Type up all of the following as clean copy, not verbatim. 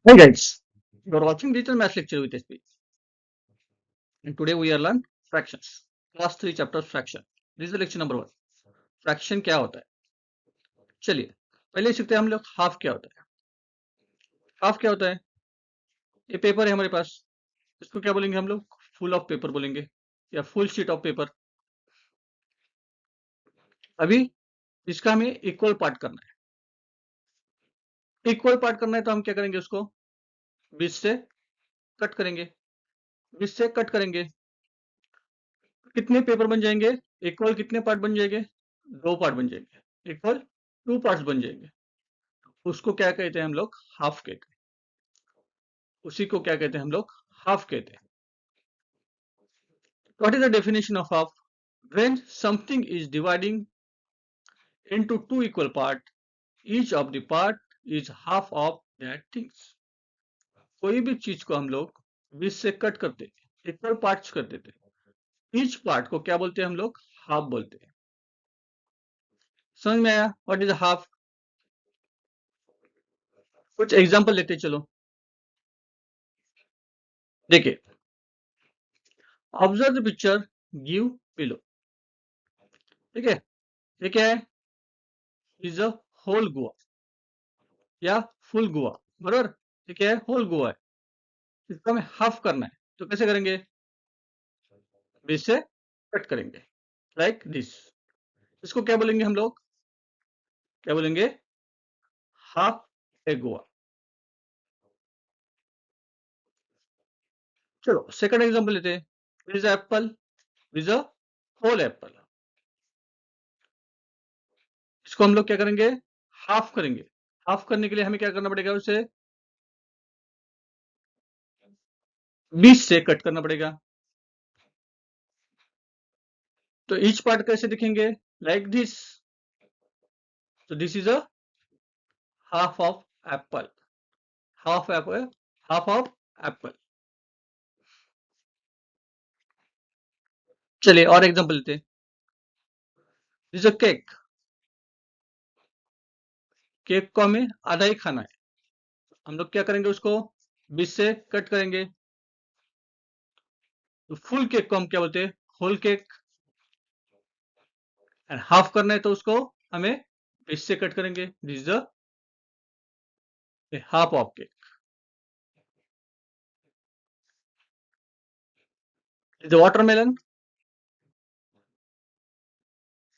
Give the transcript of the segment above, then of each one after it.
Hey guys, you are watching Digital Math Lecture with SP, and today we are learn fractions. Class 3 chapter fraction. This is the lecture number 1. Fraction क्या होता है? चलिए पहले सीखते हैं हम लोग हाफ क्या होता है. हाफ क्या होता है? ये पेपर है हमारे पास, इसको क्या बोलेंगे हम लोग? फुल ऑफ पेपर बोलेंगे या फुल शीट ऑफ पेपर. अभी इसका हमें इक्वल पार्ट करना है. इक्वल पार्ट करना है तो हम क्या करेंगे? उसको 20 से कट करेंगे. 20 से कट करेंगे. कितने पेपर बन जाएंगे? इक्वल कितने पार्ट बन जाएंगे? 2 पार्ट बन जाएंगे. इक्वल 2 पार्ट्स बन जाएंगे. उसको क्या कहते हैं हम लोग? हाफ कहते हैं. उसी को क्या कहते हैं हम लोग? हाफ कहते हैं. What is the definition of half? When something is dividing into two equal parts, each of the part is half of that things. कोई भी चीज को हम लोग 20 से कट करते हैं, इक्वल पार्ट्स कर देते हैं. ईच पार्ट को क्या बोलते हैं हम लोग? हाफ बोलते हैं. समझ में आया? What is half? कुछ एग्जांपल लेते हैं, चलो देखिए. Observe the picture give below. ठीक है, ये क्या है? इज अ होल गोवा या फुल गोवा. बराबर. ये क्या है? होल गोवा है. इसको हमें हाफ करना है, तो कैसे करेंगे? 20 से कट करेंगे, लाइक दिस. इसको क्या बोलेंगे हम लोग? क्या बोलेंगे? Half a guava. चलो सेकंड एग्जांपल लेते हैं. Is apple is a whole apple. इसको हम लोग क्या करेंगे? हाफ करेंगे. हाफ करने के लिए हमें क्या करना पड़ेगा? उसे 20 से कट करना पड़ेगा. तो ईच पार्ट कैसे दिखेंगे? Like this. तो this is a half of apple. Half apple, half of apple. चलिए और एग्जांपल लेते हैं. This a cake. केक को हमें आधा ही खाना है. हम लोग क्या करेंगे? उसको 20 से कट करेंगे. तो फुल केक को हम क्या बोलते हैं? Whole cake. एंड हाफ करना है तो उसको हमें 20 से कट करेंगे. This is half of cake. Watermelon.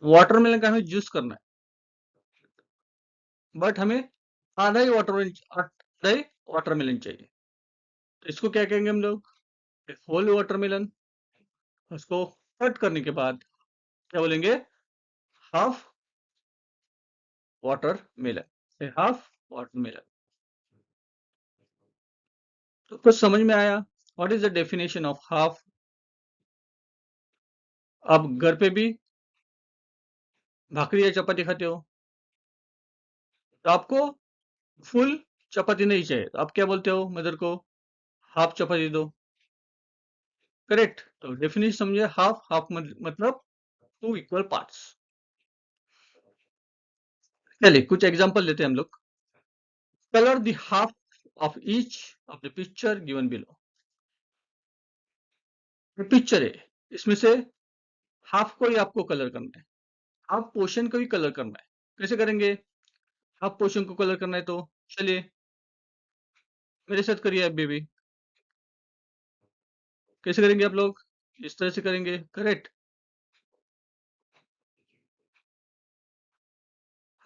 Watermelon का हमें जूस करना है, बट हमें आधा ही वाटरमेलन चाहिए. तो इसको क्या कहेंगे हम लोग? Whole watermelon. उसको कट करने के बाद क्या बोलेंगे? Half watermelon. Half watermelon. तो कुछ समझ में आया? What is the definition of half? आप घर पे भी भाकरी या चपाती खाते हो, तो आपको फुल चपाती नहीं चाहिए, तो आप क्या बोलते हो मदर को? हाफ चपाती दो. करेक्ट. तो डेफिनेशन समझे. हाफ हाफ मतलब टू इक्वल पार्ट्स. चलिए कुछ एग्जांपल लेते हैं हम लोग. Colour the half of each of the picture given below. Picture है, इसमें से हाफ को ही आपको कलर करना है. हाफ पोर्शन को ही कलर करना है. कैसे करेंगे? हाफ पोर्शन को कलर करना है तो चलिए मेरे साथ करिए अभी भी. कैसे करेंगे आप लोग? इस तरह से करेंगे. करेक्ट.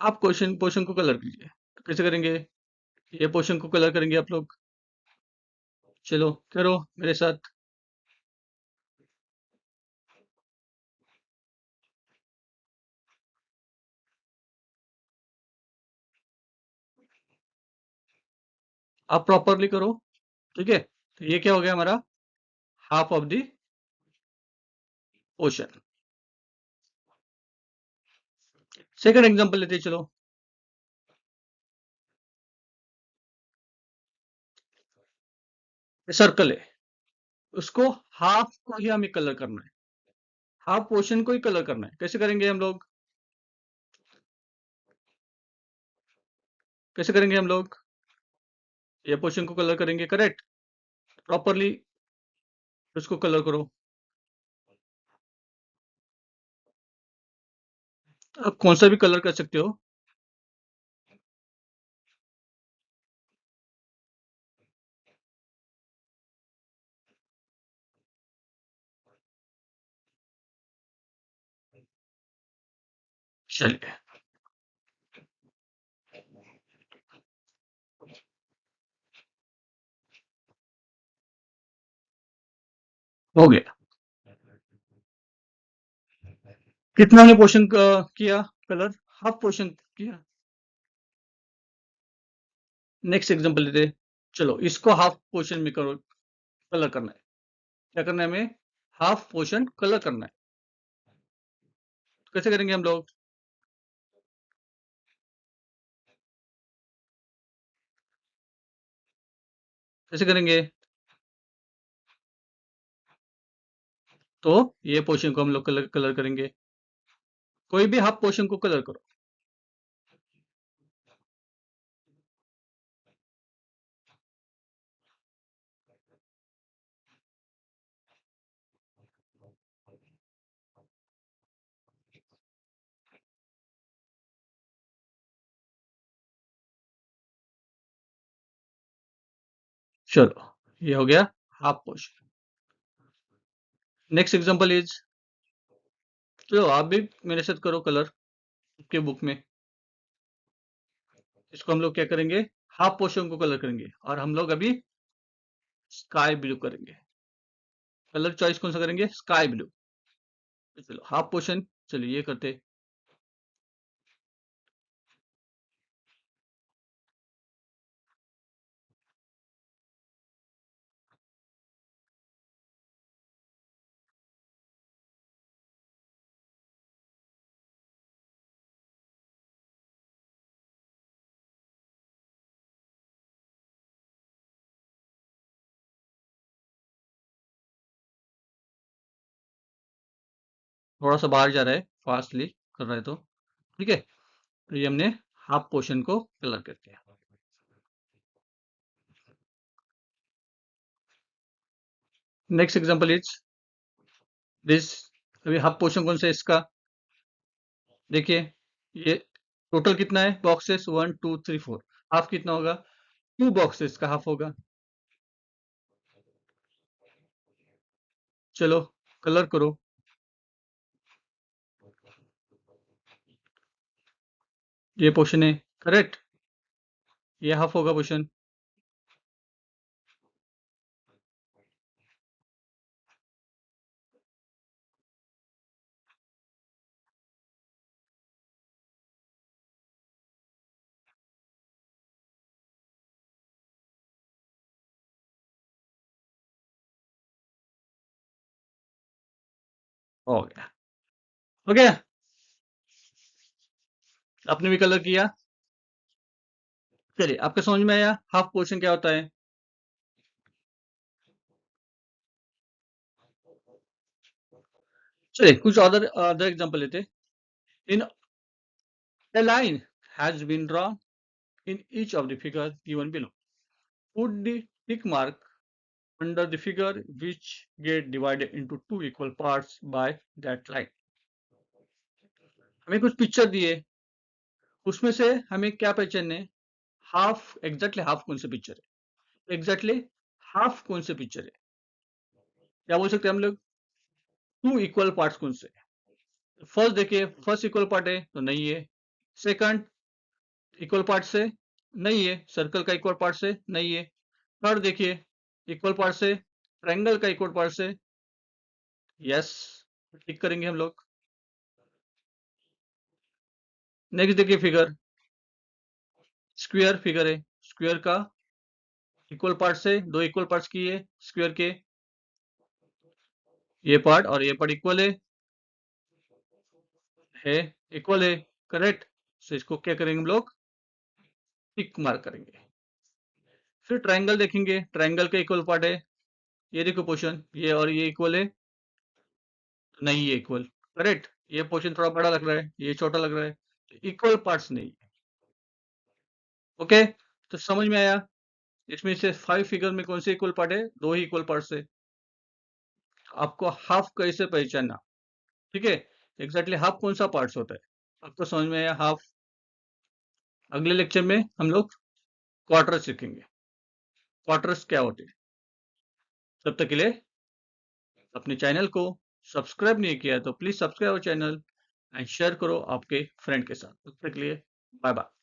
आप पोर्शन पोर्शन को कलर कीजिए. तो कैसे करेंगे? ये पोर्शन को कलर करेंगे आप लोग. चलो करो मेरे साथ. आप प्रॉपरली करो. ठीक है. तो ये क्या हो गया हमारा? Half of the portion. Second example लेते हैं, चलो. सर्कल है, उसको हाफ को ही हमें कलर करना है. हाफ पोर्शन को ही कलर करना है. कैसे करेंगे हम लोग? कैसे करेंगे हम लोग? ये पोर्शन को कलर करेंगे, करेक्ट। प्रॉपरली उसको कलर करो। आप कौन सा भी कलर कर सकते हो। चलिए, हो गया। कितना हमने पोर्शन किया कलर? हाफ पोर्शन किया। नेक्स्ट एग्जांपल लेते हैं। चलो इसको हाफ पोर्शन में करो, कलर करना है। क्या करना है हमें? हाफ पोर्शन कलर करना है। तो कैसे करेंगे हम लोग? कैसे करेंगे? तो ये पोर्शन को हम लोग कलर कलर करेंगे। कोई भी हाफ पोर्शन को कलर करो। चलो ये हो गया half portion. Next example is, चलो आप भी मेरे साथ करो कलर के बुक में। इसको हम लोग क्या करेंगे? हाफ पोर्शन को कलर करेंगे और हम लोग अभी स्काई ब्लू करेंगे। कलर चॉइस कौन सा करेंगे? Sky blue. चलो हाफ पोर्शन, चलिए ये करते। थोड़ा सा बाहर जा रहा है, फास्टली कर रहा है तो ठीक है। तो ये हमने हाफ पोर्शन को कलर कर दिया। Next example is this. अभी हाफ पोर्शन कौन सा है इसका? देखिए, ये टोटल कितना है बॉक्सेस? 1 2 3 4। हाफ कितना होगा? 2 बॉक्सेस का हाफ होगा। चलो कलर करो। ये पोर्शन है, करेक्ट। ये हाफ होगा पोर्शन। हो गया, हो गया। आपने भी कलर किया। चलिए आपके समझ में आया हाफ पोर्शन क्या होता है? चलिए कुछ अदर अदर एग्जांपल लेते हैं। इन a line has been drawn in each of the figures given below. Put the tick mark under the figure which get divided into two equal parts by that line. हमें कुछ picture दिए, उसमें से हमें क्या पहचानना है? हाफ, एग्जैक्टली हाफ कौन से पिक्चर है? एग्जैक्टली हाफ कौन से पिक्चर है? क्या बोल सकते हैं हम लोग? टू इक्वल पार्ट्स कौन से? फर्स्ट देखिए, फर्स्ट इक्वल पार्ट है तो नहीं है। सेकंड इक्वल पार्ट से नहीं है, सर्कल का इक्वल पार्ट से नहीं है। थर्ड देखिए, इक्वल पार्ट से, ट्रायंगल का इक्वल पार्ट से, यस, टिक करेंगे हम लोग। नेक्स्ट देखिए फिगर, स्क्वायर फिगर है, स्क्वायर का इक्वल पार्ट से दो इक्वल पार्ट्स किए स्क्वायर के, ये पार्ट और ये पार्ट इक्वल है इक्वल है, करेक्ट। सो इसको क्या करेंगे हम लोग? टिक मार्क करेंगे। फिर ट्रायंगल देखेंगे, ट्रायंगल का इक्वल पार्ट है, ये देखो पोर्शन, ये और ये इक्वल है, नहीं है इक्वल, करेक्ट। ये पोर्शन थोड़ा बड़ा लग रहा है, ये छोटा लग रहा है, इक्वल पार्ट्स नहीं है। ओके, तो समझ में आया? इसमें से 5 फिगर में कौन से इक्वल पार्ट है? 2 ही इक्वल पार्ट्स है। आपको हाफ कैसे पहचानना, ठीक है? एग्जैक्टली हाफ कौन सा पार्ट्स होता है, आपको समझ में आया हाफ? अगले लेक्चर में हम लोग क्वार्टर सीखेंगे, क्वार्टर्स क्या होते हैं। तब तक के लिए अपने चैनल को सब्सक्राइब नहीं किया तो please subscribe channel and share करो आपके फ्रेंड के साथ। तब तक के लिए बाय बाय।